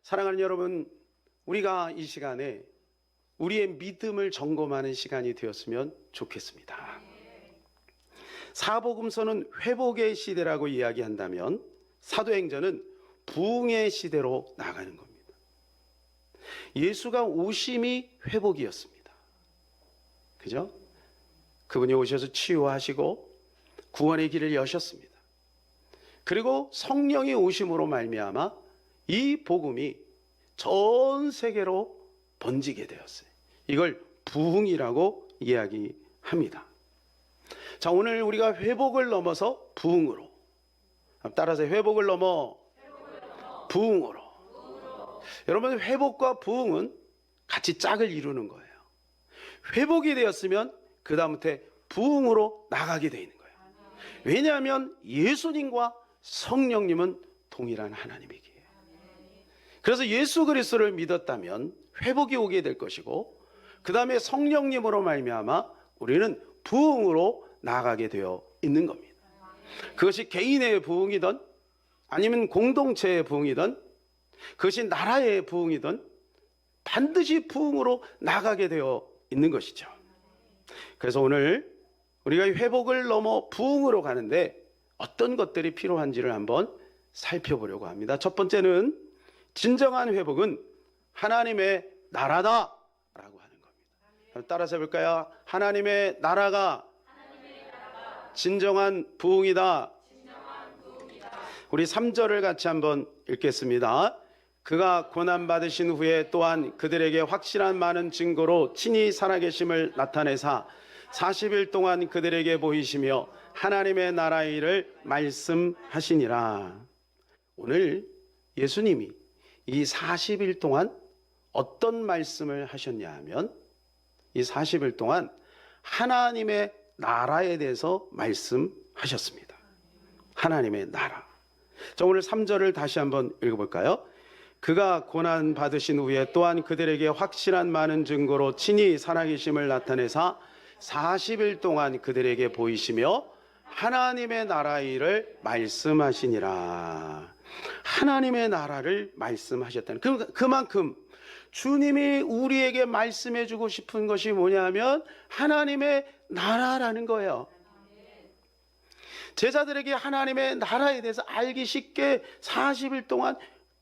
사랑하는 여러분, 우리가 이 시간에 우리의 믿음을 점검하는 시간이 되었으면 좋겠습니다. 사복음서는 회복의 시대라고 이야기한다면 사도행전은 부흥의 시대로 나가는 겁니다. 예수가 오심이 회복이었습니다. 그죠? 그분이 오셔서 치유하시고 구원의 길을 여셨습니다. 그리고 성령이 오심으로 말미암아 이 복음이 전 세계로 번지게 되었어요. 이걸 부흥이라고 이야기합니다. 자, 오늘 우리가 회복을 넘어서 부흥으로, 따라서 회복을 넘어 부흥으로. 여러분, 회복과 부흥은 같이 짝을 이루는 거예요. 회복이 되었으면 그 다음부터 부흥으로 나가게 되어 있는 거예요. 왜냐하면 예수님과 성령님은 동일한 하나님이기에. 그래서 예수 그리스도를 믿었다면 회복이 오게 될 것이고, 그 다음에 성령님으로 말미암아 우리는 부흥으로 나가게 되어 있는 겁니다. 그것이 개인의 부흥이든 아니면 공동체의 부흥이든 그것이 나라의 부흥이든 반드시 부흥으로 나가게 되어 있는 것이죠. 그래서 오늘 우리가 회복을 넘어 부흥으로 가는데 어떤 것들이 필요한지를 한번 살펴보려고 합니다. 첫 번째는 진정한 회복은 하나님의 나라다 라고 하는 겁니다. 따라서 해볼까요? 하나님의 나라가 진정한 부흥이다. 우리 3절을 같이 한번 읽겠습니다. 그가 고난받으신 후에 또한 그들에게 확실한 많은 증거로 친히 살아계심을 나타내사 40일 동안 그들에게 보이시며 하나님의 나라의 일을 말씀하시니라. 오늘 예수님이 이 40일 동안 어떤 말씀을 하셨냐 하면 이 40일 동안 하나님의 나라에 대해서 말씀하셨습니다. 하나님의 나라. 자, 오늘 3절을 다시 한번 읽어볼까요? 그가 고난 받으신 후에 또한 그들에게 확실한 많은 증거로 친히 살아계심을 나타내사 40일 동안 그들에게 보이시며 하나님의 나라의 일을 말씀하시니라. 하나님의 나라를 말씀하셨다는, 그만큼 주님이 우리에게 말씀해 주고 싶은 것이 뭐냐면 하나님의 나라라는 거예요. 제자들에게 하나님의 나라에 대해서 알기 쉽게 40일 동안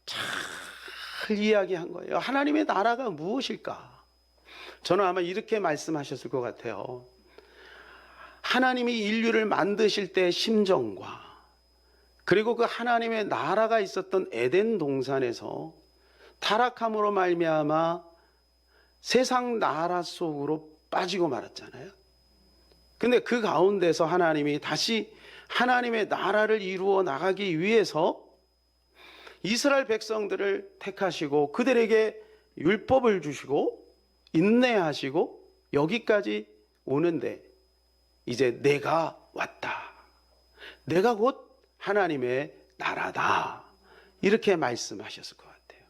잘 이야기한 거예요. 하나님의 나라가 무엇일까? 저는 아마 이렇게 말씀하셨을 것 같아요. 하나님이 인류를 만드실 때 심정과 그리고 그 하나님의 나라가 있었던 에덴 동산에서 타락함으로 말미암아 세상 나라 속으로 빠지고 말았잖아요. 근데 그 가운데서 하나님이 다시 하나님의 나라를 이루어 나가기 위해서 이스라엘 백성들을 택하시고 그들에게 율법을 주시고 인내하시고 여기까지 오는데 이제 내가 왔다. 내가 곧 하나님의 나라다. 이렇게 말씀하셨을 것 같아요.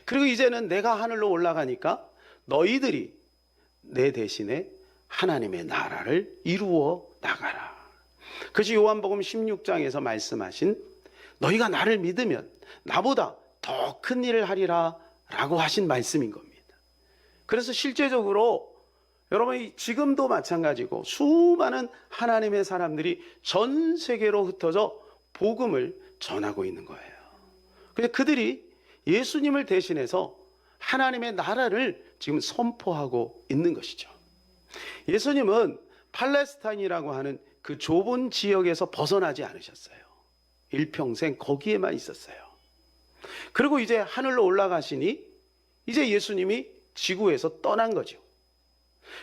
그리고 이제는 내가 하늘로 올라가니까 너희들이 내 대신에 하나님의 나라를 이루어 나가라. 그것이 요한복음 16장에서 말씀하신 너희가 나를 믿으면 나보다 더 큰 일을 하리라 라고 하신 말씀인 겁니다. 그래서 실제적으로 여러분 지금도 마찬가지고 수많은 하나님의 사람들이 전 세계로 흩어져 복음을 전하고 있는 거예요. 근데 그들이 예수님을 대신해서 하나님의 나라를 지금 선포하고 있는 것이죠. 예수님은 팔레스타인이라고 하는 그 좁은 지역에서 벗어나지 않으셨어요. 일평생 거기에만 있었어요. 그리고 이제 하늘로 올라가시니 이제 예수님이 지구에서 떠난 거죠.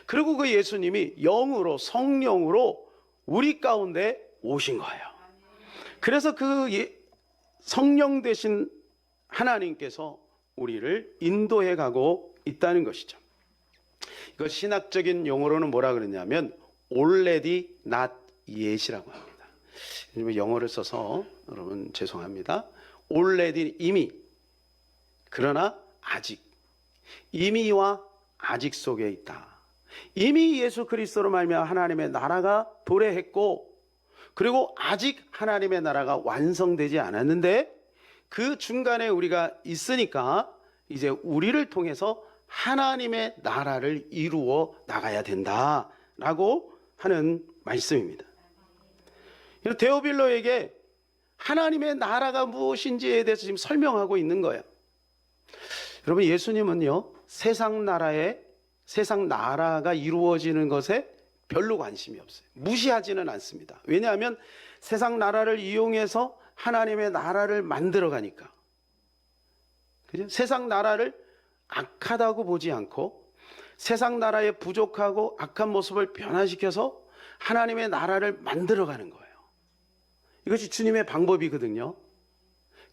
그리고 그 예수님이 영으로 성령으로 우리 가운데 오신 거예요. 그래서 그 성령 되신 하나님께서 우리를 인도해 가고 있다는 것이죠. 이거 신학적인 용어로는 뭐라 그러냐면 already not yet이라고 합니다. 영어를 써서 여러분 죄송합니다. already 이미, 그러나 아직, 이미와 아직 속에 있다. 이미 예수 그리스도로 말미암아 하나님의 나라가 도래했고 그리고 아직 하나님의 나라가 완성되지 않았는데 그 중간에 우리가 있으니까 이제 우리를 통해서 하나님의 나라를 이루어 나가야 된다라고 하는 말씀입니다. 데오빌로에게 하나님의 나라가 무엇인지에 대해서 지금 설명하고 있는 거예요. 여러분, 예수님은요, 세상 나라가 이루어지는 것에 별로 관심이 없어요. 무시하지는 않습니다. 왜냐하면 세상 나라를 이용해서 하나님의 나라를 만들어 가니까. 그죠? 세상 나라를 악하다고 보지 않고 세상 나라의 부족하고 악한 모습을 변화시켜서 하나님의 나라를 만들어 가는 거예요. 이것이 주님의 방법이거든요.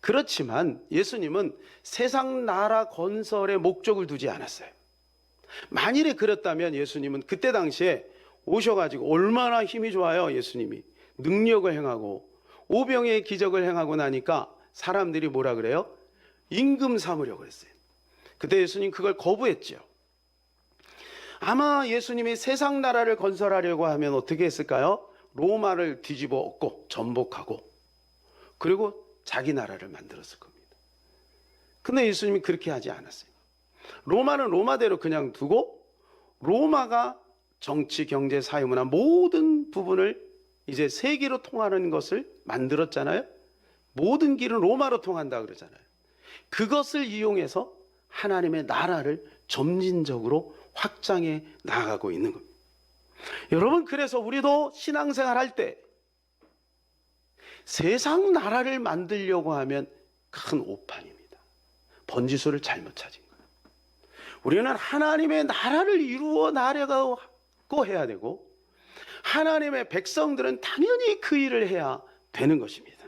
그렇지만 예수님은 세상 나라 건설에 목적을 두지 않았어요. 만일에 그랬다면 예수님은 그때 당시에 오셔가지고 얼마나 힘이 좋아요. 예수님이 능력을 행하고 오병의 기적을 행하고 나니까 사람들이 뭐라 그래요? 임금 삼으려고 그랬어요. 그때 예수님 그걸 거부했죠. 아마 예수님이 세상 나라를 건설하려고 하면 어떻게 했을까요? 로마를 뒤집어 엎고 전복하고 그리고 자기 나라를 만들었을 겁니다. 근데 예수님이 그렇게 하지 않았어요. 로마는 로마대로 그냥 두고 로마가 정치, 경제, 사회, 문화 모든 부분을 이제 세계로 통하는 것을 만들었잖아요. 모든 길은 로마로 통한다 그러잖아요. 그것을 이용해서 하나님의 나라를 점진적으로 확장해 나가고 있는 겁니다. 여러분, 그래서 우리도 신앙생활 할 때 세상 나라를 만들려고 하면 큰 오판입니다. 번지수를 잘못 찾은 거예요. 우리는 하나님의 나라를 이루어 나가고 해야 되고 하나님의 백성들은 당연히 그 일을 해야 되는 것입니다.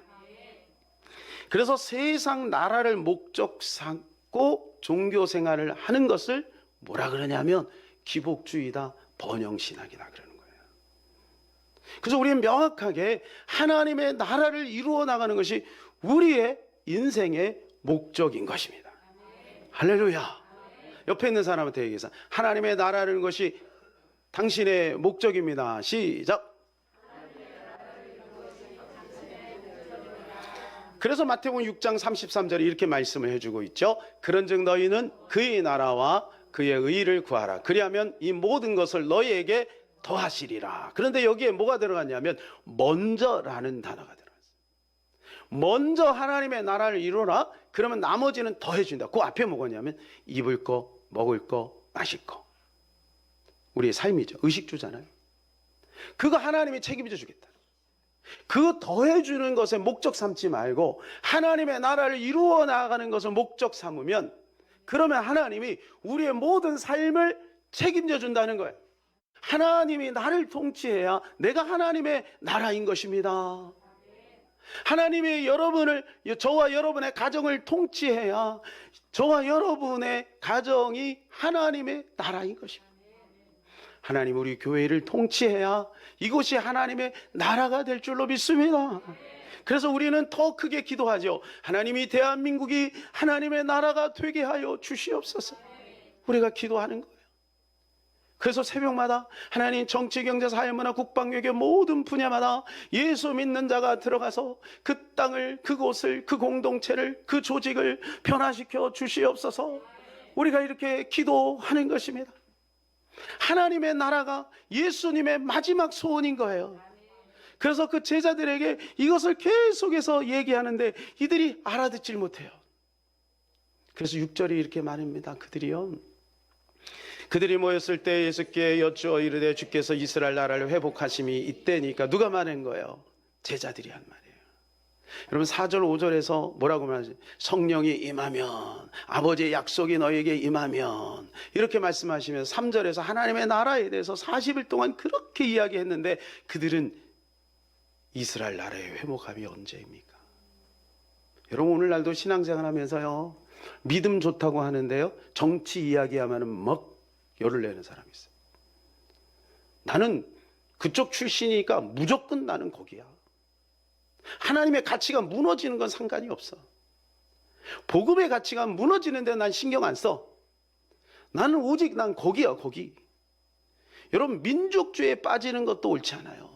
그래서 세상 나라를 목적 삼고 종교 생활을 하는 것을 뭐라 그러냐면 기복주의다, 번영신학이다 그러는 거예요. 그래서 우리는 명확하게 하나님의 나라를 이루어 나가는 것이 우리의 인생의 목적인 것입니다. 할렐루야. 옆에 있는 사람한테 얘기해서 하나님의 나라라는 것이 당신의 목적입니다. 시작. 그래서 마태복음 6장 33절에 이렇게 말씀을 해주고 있죠. 그런즉 너희는 그의 나라와 그의 의를 구하라. 그리하면 이 모든 것을 너희에게 더하시리라. 그런데 여기에 뭐가 들어갔냐면 먼저라는 단어가 들어갔어요. 먼저 하나님의 나라를 이루라. 그러면 나머지는 더해준다. 그 앞에 뭐냐면 입을 거, 먹을 거, 마실 거. 우리의 삶이죠. 의식주잖아요. 그거 하나님이 책임져 주겠다. 그거 더해주는 것에 목적 삼지 말고 하나님의 나라를 이루어 나가는 것을 목적 삼으면 그러면 하나님이 우리의 모든 삶을 책임져 준다는 거예요. 하나님이 나를 통치해야 내가 하나님의 나라인 것입니다. 하나님이 저와 여러분의 가정을 통치해야 저와 여러분의 가정이 하나님의 나라인 것입니다. 하나님 우리 교회를 통치해야 이곳이 하나님의 나라가 될 줄로 믿습니다. 그래서 우리는 더 크게 기도하죠. 하나님이 대한민국이 하나님의 나라가 되게 하여 주시옵소서. 우리가 기도하는 거예요. 그래서 새벽마다 하나님 정치, 경제, 사회, 문화, 국방, 외교 모든 분야마다 예수 믿는 자가 들어가서 그 땅을, 그곳을, 그 공동체를, 그 조직을 변화시켜 주시옵소서. 우리가 이렇게 기도하는 것입니다. 하나님의 나라가 예수님의 마지막 소원인 거예요. 그래서 그 제자들에게 이것을 계속해서 얘기하는데 이들이 알아듣질 못해요. 그래서 6절이 이렇게 말합니다. 그들이 모였을 때 예수께 여쭈어 이르되 주께서 이스라엘 나라를 회복하심이 이때니까. 누가 말한 거예요? 제자들이 한 말이에요. 여러분 4절 5절에서 뭐라고 말하지? 성령이 임하면, 아버지의 약속이 너에게 임하면, 이렇게 말씀하시면 3절에서 하나님의 나라에 대해서 40일 동안 그렇게 이야기했는데 그들은 이스라엘 나라의 회복함이 언제입니까? 여러분 오늘날도 신앙생활 하면서요 믿음 좋다고 하는데요 정치 이야기하면 막 열을 내는 사람이 있어요. 나는 그쪽 출신이니까 무조건 나는 거기야. 하나님의 가치가 무너지는 건 상관이 없어. 복음의 가치가 무너지는데 난 신경 안 써. 나는 오직 난 거기야, 거기. 여러분 민족주의에 빠지는 것도 옳지 않아요.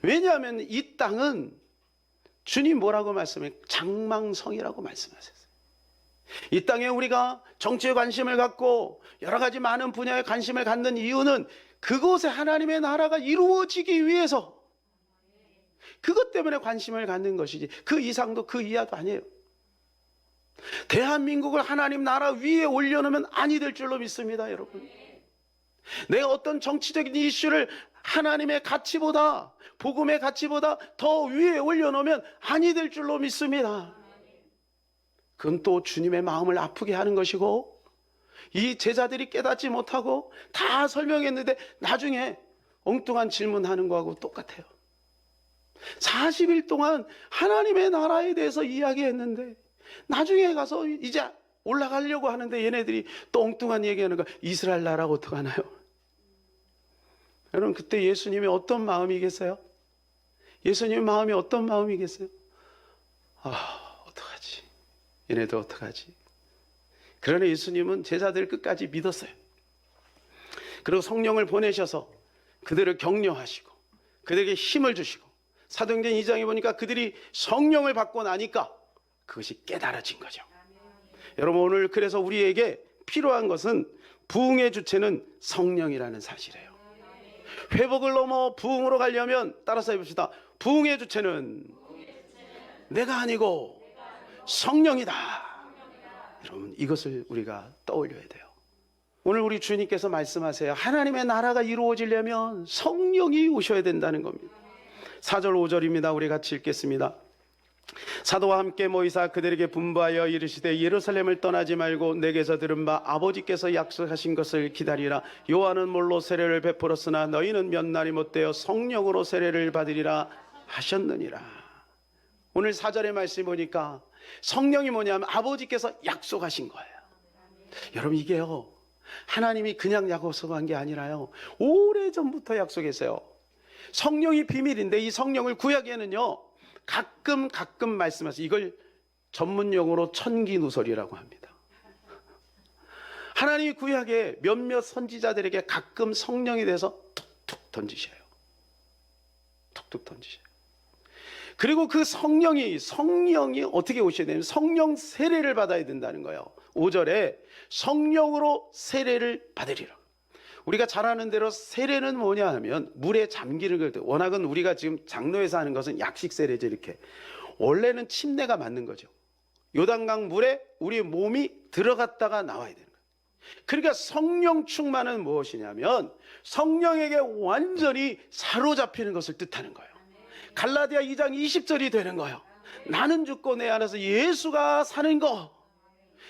왜냐하면 이 땅은 주님 뭐라고 말씀해요? 장망성이라고 말씀하셨어요. 이 땅에 우리가 정치에 관심을 갖고 여러 가지 많은 분야에 관심을 갖는 이유는 그곳에 하나님의 나라가 이루어지기 위해서, 그것 때문에 관심을 갖는 것이지 그 이상도 그 이하도 아니에요. 대한민국을 하나님 나라 위에 올려놓으면 아니 될 줄로 믿습니다, 여러분. 내가 어떤 정치적인 이슈를 하나님의 가치보다, 복음의 가치보다 더 위에 올려놓으면 아니 될 줄로 믿습니다. 그건 또 주님의 마음을 아프게 하는 것이고, 이 제자들이 깨닫지 못하고 다 설명했는데 나중에 엉뚱한 질문하는 거하고 똑같아요. 40일 동안 하나님의 나라에 대해서 이야기했는데 나중에 가서 이제 올라가려고 하는데 얘네들이 또 엉뚱한 얘기하는 거, 이스라엘 나라가 어떡하나요? 여러분, 그때 예수님이 어떤 마음이겠어요? 예수님의 마음이 어떤 마음이겠어요? 어떡하지? 얘네들 어떡하지? 그러나 예수님은 제자들 끝까지 믿었어요. 그리고 성령을 보내셔서 그들을 격려하시고 그들에게 힘을 주시고, 사도행전 2장에 보니까 그들이 성령을 받고 나니까 그것이 깨달아진 거죠. 여러분, 오늘 그래서 우리에게 필요한 것은 부흥의 주체는 성령이라는 사실이에요. 회복을 넘어 부흥으로 가려면 따라서 해봅시다. 부흥의 주체는 내가 아니고 성령이다. 여러분, 이것을 우리가 떠올려야 돼요. 오늘 우리 주님께서 말씀하세요. 하나님의 나라가 이루어지려면 성령이 오셔야 된다는 겁니다. 4절 5절입니다. 우리 같이 읽겠습니다. 사도와 함께 모이사 그들에게 분부하여 이르시되 예루살렘을 떠나지 말고 내게서 들은 바 아버지께서 약속하신 것을 기다리라. 요한은 물로 세례를 베풀었으나 너희는 몇 날이 못되어 성령으로 세례를 받으리라 하셨느니라. 오늘 4절의 말씀 보니까 성령이 뭐냐면 아버지께서 약속하신 거예요. 여러분, 이게요, 하나님이 그냥 약속한 게 아니라요, 오래전부터 약속했어요. 성령이 비밀인데 이 성령을 구약에는요 가끔 말씀하세요. 이걸 전문 용어로 천기누설이라고 합니다. 하나님이 구약에 몇몇 선지자들에게 가끔 성령에 대해서 툭툭 던지셔요. 툭툭 던지셔요. 그리고 그 성령이 어떻게 오셔야 되냐면 성령 세례를 받아야 된다는 거예요. 5절에 성령으로 세례를 받으리라. 우리가 잘 아는 대로 세례는 뭐냐 하면 물에 잠기는 걸, 워낙은 우리가 지금 장로에서 하는 것은 약식 세례죠. 이렇게 원래는 침례가 맞는 거죠. 요단강 물에 우리 몸이 들어갔다가 나와야 되는 거예요. 그러니까 성령 충만은 무엇이냐면 성령에게 완전히 사로잡히는 것을 뜻하는 거예요. 갈라디아 2장 20절이 되는 거예요. 나는 죽고 내 안에서 예수가 사는 거,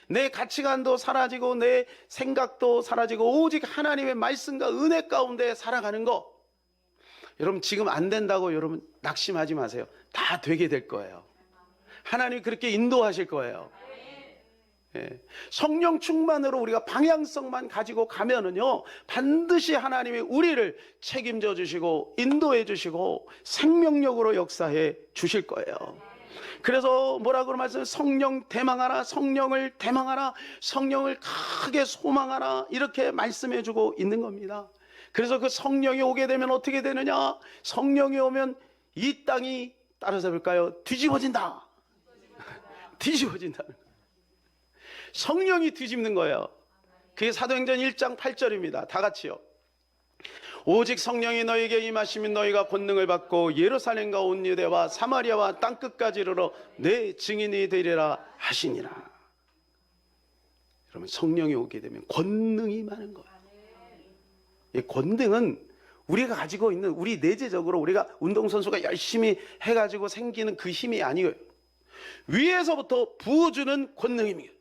내 가치관도 사라지고 내 생각도 사라지고 오직 하나님의 말씀과 은혜 가운데 살아가는 거. 여러분, 지금 안 된다고 여러분 낙심하지 마세요. 다 되게 될 거예요. 하나님이 그렇게 인도하실 거예요. 성령 충만으로 우리가 방향성만 가지고 가면은요 반드시 하나님이 우리를 책임져 주시고 인도해 주시고 생명력으로 역사해 주실 거예요. 그래서 뭐라고 말씀해요? 성령 대망하라, 성령을 대망하라, 성령을 크게 소망하라, 이렇게 말씀해 주고 있는 겁니다. 그래서 그 성령이 오게 되면 어떻게 되느냐? 성령이 오면 이 땅이, 따라서 볼까요? 뒤집어진다. 뒤집어진다는 거예요. 성령이 뒤집는 거예요. 그게 사도행전 1장 8절입니다. 다 같이요. 오직 성령이 너희에게 임하시면 너희가 권능을 받고 예루살렘과 온 유대와 사마리아와 땅끝까지 이르러 내 증인이 되리라 하시니라. 여러분, 성령이 오게 되면 권능이 많은 거예요. 이 권능은 우리가 가지고 있는, 우리 내재적으로 우리가 운동선수가 열심히 해가지고 생기는 그 힘이 아니에요. 위에서부터 부어주는 권능입니다.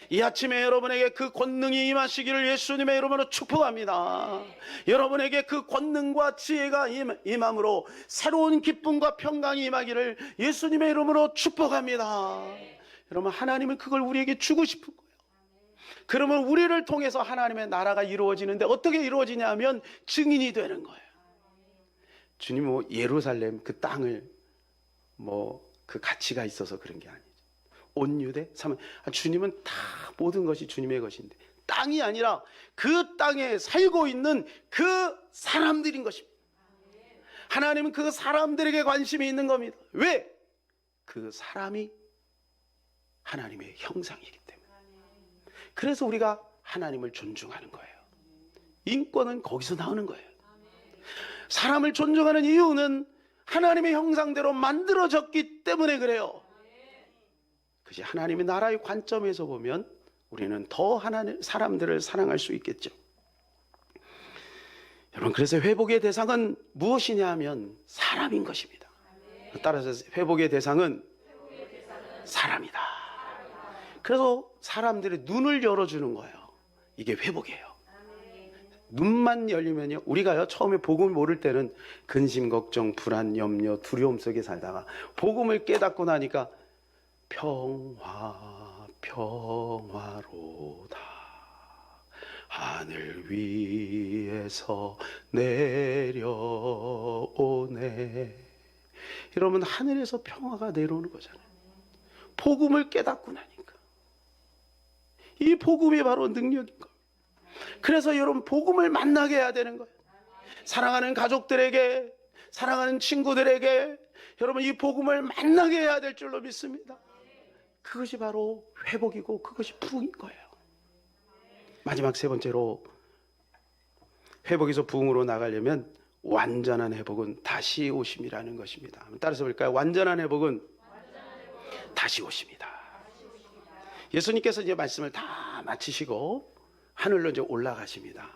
이 아침에 여러분에게 그 권능이 임하시기를 예수님의 이름으로 축복합니다. 여러분에게 그 권능과 지혜가 임함으로 새로운 기쁨과 평강이 임하기를 예수님의 이름으로 축복합니다. 여러분, 하나님은 그걸 우리에게 주고 싶은 거예요. 그러면 우리를 통해서 하나님의 나라가 이루어지는데 어떻게 이루어지냐 하면 증인이 되는 거예요. 주님 뭐 예루살렘 그 땅을 뭐 그 가치가 있어서 그런 게 아니에요. 온 유대, 사마리아, 주님은 다 모든 것이 주님의 것인데 땅이 아니라 그 땅에 살고 있는 그 사람들인 것입니다. 하나님은 그 사람들에게 관심이 있는 겁니다. 왜? 그 사람이 하나님의 형상이기 때문에. 그래서 우리가 하나님을 존중하는 거예요. 인권은 거기서 나오는 거예요. 사람을 존중하는 이유는 하나님의 형상대로 만들어졌기 때문에 그래요. 그것이 하나님의 나라의 관점에서 보면 우리는 더 하나님 사람들을 사랑할 수 있겠죠. 여러분, 그래서 회복의 대상은 무엇이냐 하면 사람인 것입니다. 따라서 회복의 대상은 사람이다. 그래서 사람들의 눈을 열어주는 거예요. 이게 회복이에요. 눈만 열리면요, 우리가요 처음에 복음을 모를 때는 근심, 걱정, 불안, 염려, 두려움 속에 살다가 복음을 깨닫고 나니까 평화, 평화로다. 하늘 위에서 내려오네. 여러분, 하늘에서 평화가 내려오는 거잖아요. 복음을 깨닫고 나니까. 이 복음이 바로 능력인 거예요. 그래서 여러분, 복음을 만나게 해야 되는 거예요. 사랑하는 가족들에게, 사랑하는 친구들에게 여러분, 이 복음을 만나게 해야 될 줄로 믿습니다. 그것이 바로 회복이고 그것이 부흥인 거예요. 마지막 세 번째로, 회복에서 부흥으로 나가려면 완전한 회복은 다시 오심이라는 것입니다. 따라서 볼까요? 완전한 회복은 다시 오십니다. 예수님께서 이제 말씀을 다 마치시고 하늘로 이제 올라가십니다.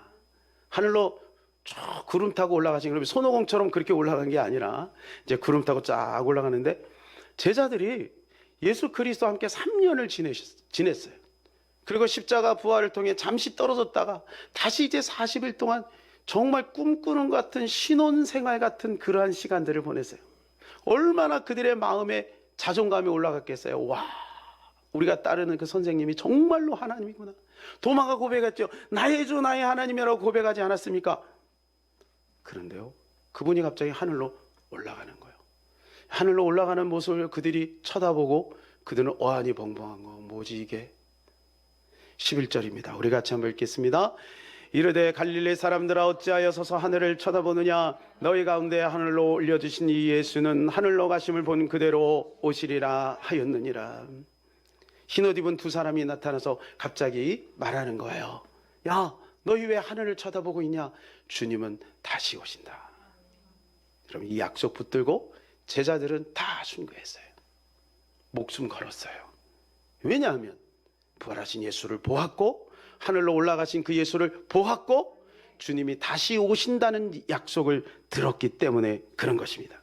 하늘로 쭉 구름 타고 올라가신, 그러면 손오공처럼 그렇게 올라간 게 아니라 이제 구름 타고 쫙 올라가는데, 제자들이 예수 그리스도와 함께 3년을 지냈어요. 그리고 십자가 부활을 통해 잠시 떨어졌다가 다시 이제 40일 동안 정말 꿈꾸는 것 같은 신혼생활 같은 그러한 시간들을 보냈어요. 얼마나 그들의 마음에 자존감이 올라갔겠어요. 와, 우리가 따르는 그 선생님이 정말로 하나님이구나. 도마가 고백했죠. 나의 주 나의 하나님이라고 고백하지 않았습니까? 그런데요, 그분이 갑자기 하늘로 올라가는 거예요. 하늘로 올라가는 모습을 그들이 쳐다보고 그들은 어안이 벙벙한 거, 뭐지 이게? 11절입니다. 우리 같이 한번 읽겠습니다. 이르되 갈릴리 사람들아 어찌하여 서서 하늘을 쳐다보느냐. 너희 가운데 하늘로 올려주신 이 예수는 하늘로 가심을 본 그대로 오시리라 하였느니라. 흰옷 입은 두 사람이 나타나서 갑자기 말하는 거예요. 야, 너희 왜 하늘을 쳐다보고 있냐? 주님은 다시 오신다. 여러분, 이 약속 붙들고 제자들은 다 순교했어요. 목숨 걸었어요. 왜냐하면 부활하신 예수를 보았고, 하늘로 올라가신 그 예수를 보았고, 주님이 다시 오신다는 약속을 들었기 때문에 그런 것입니다.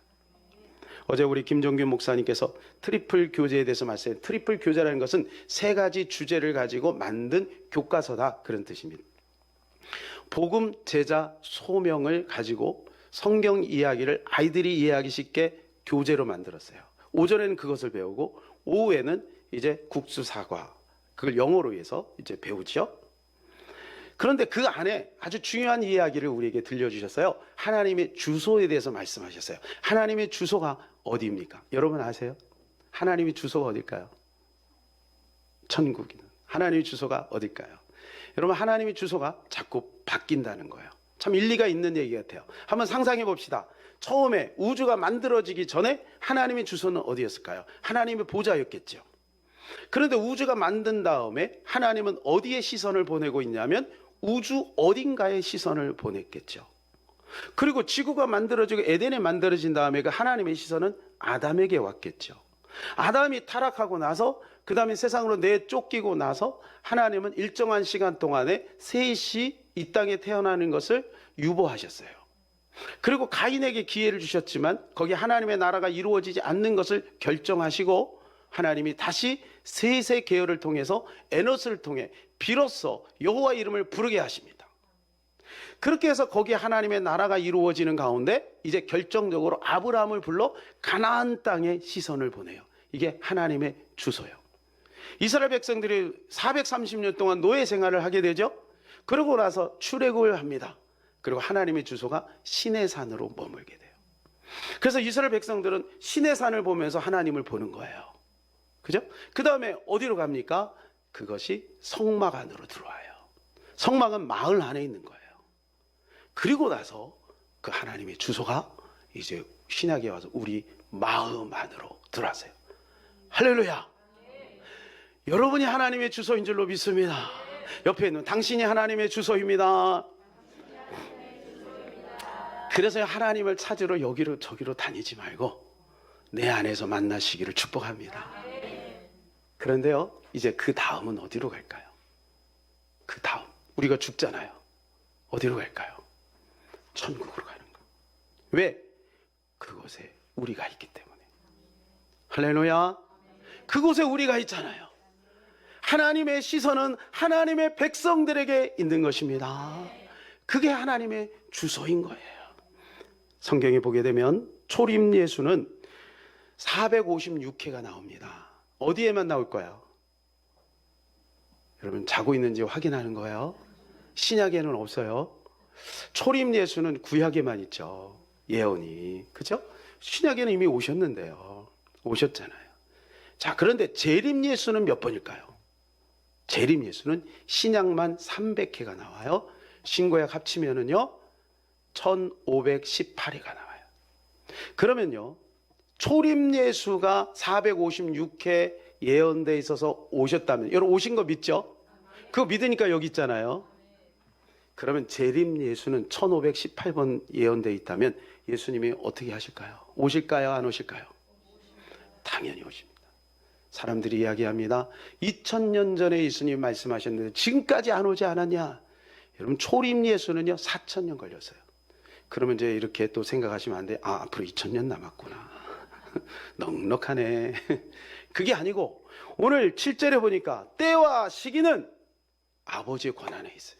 어제 우리 김종균 목사님께서 트리플 교제에 대해서 말씀했어요. 트리플 교제라는 것은 세 가지 주제를 가지고 만든 교과서다, 그런 뜻입니다. 복음, 제자, 소명을 가지고 성경 이야기를 아이들이 이해하기 쉽게 교재로 만들었어요. 오전에는 그것을 배우고 오후에는 이제 국수, 사과, 그걸 영어로 해서 이제 배우죠. 그런데 그 안에 아주 중요한 이야기를 우리에게 들려주셨어요. 하나님의 주소에 대해서 말씀하셨어요. 하나님의 주소가 어디입니까? 여러분 아세요? 하나님의 주소가 어딜까요? 천국이는. 하나님의 주소가 어딜까요? 여러분, 하나님의 주소가 자꾸 바뀐다는 거예요. 참 일리가 있는 얘기 같아요. 한번 상상해 봅시다. 처음에 우주가 만들어지기 전에 하나님의 주소는 어디였을까요? 하나님의 보좌였겠죠. 그런데 우주가 만든 다음에 하나님은 어디에 시선을 보내고 있냐면 우주 어딘가에 시선을 보냈겠죠. 그리고 지구가 만들어지고 에덴에 만들어진 다음에 그 하나님의 시선은 아담에게 왔겠죠. 아담이 타락하고 나서 그 다음에 세상으로 내쫓기고 나서 하나님은 일정한 시간 동안에 셋이 이 땅에 태어나는 것을 유보하셨어요. 그리고 가인에게 기회를 주셨지만 거기 하나님의 나라가 이루어지지 않는 것을 결정하시고 하나님이 다시 셋의 계열을 통해서 에노스를 통해 비로소 여호와 이름을 부르게 하십니다. 그렇게 해서 거기에 하나님의 나라가 이루어지는 가운데 이제 결정적으로 아브라함을 불러 가나안 땅에 시선을 보내요. 이게 하나님의 주소예요. 이스라엘 백성들이 430년 동안 노예 생활을 하게 되죠. 그러고 나서 출애굽을 합니다. 그리고 하나님의 주소가 시내산으로 머물게 돼요. 그래서 이스라엘 백성들은 시내산을 보면서 하나님을 보는 거예요. 그죠? 그 다음에 어디로 갑니까? 그것이 성막 안으로 들어와요. 성막은 마을 안에 있는 거예요. 그리고 나서 그 하나님의 주소가 이제 신약에 와서 우리 마음 안으로 들어왔어요. 할렐루야. 여러분이 하나님의 주소인 줄로 믿습니다. 옆에 있는 당신이 하나님의 주소입니다. 그래서 하나님을 찾으러 여기로 저기로 다니지 말고 내 안에서 만나시기를 축복합니다. 그런데요, 이제 그 다음은 어디로 갈까요? 그 다음, 우리가 죽잖아요. 어디로 갈까요? 천국으로 가는 거. 왜? 그곳에 우리가 있기 때문에. 할렐루야. 그곳에 우리가 있잖아요. 하나님의 시선은 하나님의 백성들에게 있는 것입니다. 그게 하나님의 주소인 거예요. 성경에 보게 되면 초림 예수는 456회가 나옵니다. 어디에만 나올 거예요? 여러분 자고 있는지 확인하는 거예요. 신약에는 없어요. 초림 예수는 구약에만 있죠. 예언이. 그죠? 신약에는 이미 오셨는데요. 오셨잖아요. 자, 그런데 재림 예수는 몇 번일까요? 재림 예수는 신약만 300회가 나와요. 신구약 합치면은요 1518회가 나와요. 그러면요 초림 예수가 456회 예언돼 있어서 오셨다면, 여러분 오신 거 믿죠? 그거 믿으니까 여기 있잖아요. 그러면 재림 예수는 1518번 예언돼 있다면 예수님이 어떻게 하실까요? 오실까요? 안 오실까요? 당연히 오십니다. 사람들이 이야기합니다. 2000년 전에 예수님이 말씀하셨는데 지금까지 안 오지 않았냐? 여러분 초림 예수는요 4000년 걸렸어요. 그러면 이제 이렇게 또 생각하시면 안 돼요. 아, 앞으로 2000년 남았구나. 넉넉하네. 그게 아니고 오늘 7절에 보니까 때와 시기는 아버지의 권한에 있어요.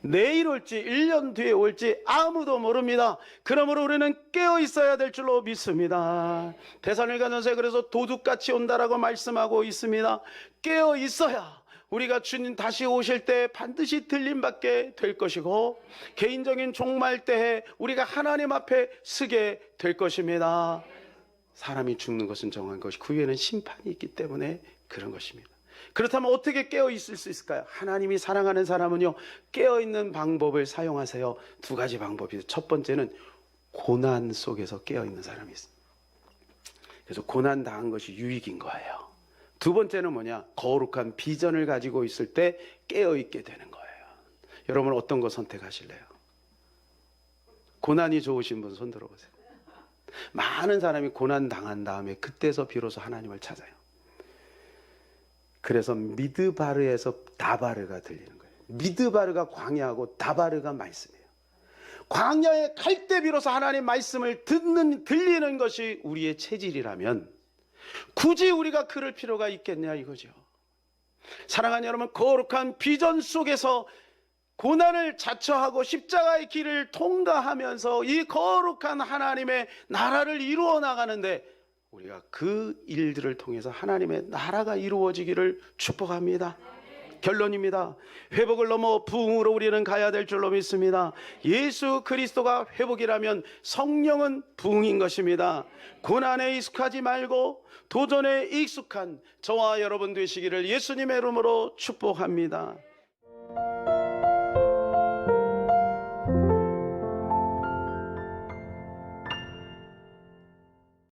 내일 올지 1년 뒤에 올지 아무도 모릅니다. 그러므로 우리는 깨어 있어야 될 줄로 믿습니다. 데살로니가전서에 그래서 도둑같이 온다라고 말씀하고 있습니다. 깨어 있어야 우리가 주님 다시 오실 때 반드시 들림받게 될 것이고 개인적인 종말 때에 우리가 하나님 앞에 서게 될 것입니다. 사람이 죽는 것은 정한 것이 그 위에는 심판이 있기 때문에 그런 것입니다. 그렇다면 어떻게 깨어 있을 수 있을까요? 하나님이 사랑하는 사람은요 깨어 있는 방법을 사용하세요. 두 가지 방법이죠. 첫 번째는 고난 속에서 깨어 있는 사람이 있습니다. 그래서 고난 당한 것이 유익인 거예요. 두 번째는 뭐냐? 거룩한 비전을 가지고 있을 때 깨어 있게 되는 거예요. 여러분 어떤 거 선택하실래요? 고난이 좋으신 분 손 들어보세요. 많은 사람이 고난 당한 다음에 그때서 비로소 하나님을 찾아요. 그래서 미드바르에서 다바르가 들리는 거예요. 미드바르가 광야하고 다바르가 말씀이에요. 광야에 갈 때 비로소 하나님 말씀을 들리는 것이 우리의 체질이라면 굳이 우리가 그럴 필요가 있겠냐 이거죠. 사랑하는 여러분, 거룩한 비전 속에서 고난을 자처하고 십자가의 길을 통과하면서 이 거룩한 하나님의 나라를 이루어 나가는데 우리가 그 일들을 통해서 하나님의 나라가 이루어지기를 축복합니다. 결론입니다. 회복을 넘어 부흥으로 우리는 가야 될 줄로 믿습니다. 예수 그리스도가 회복이라면 성령은 부흥인 것입니다. 고난에 익숙하지 말고 도전에 익숙한 저와 여러분 되시기를 예수님의 이름으로 축복합니다.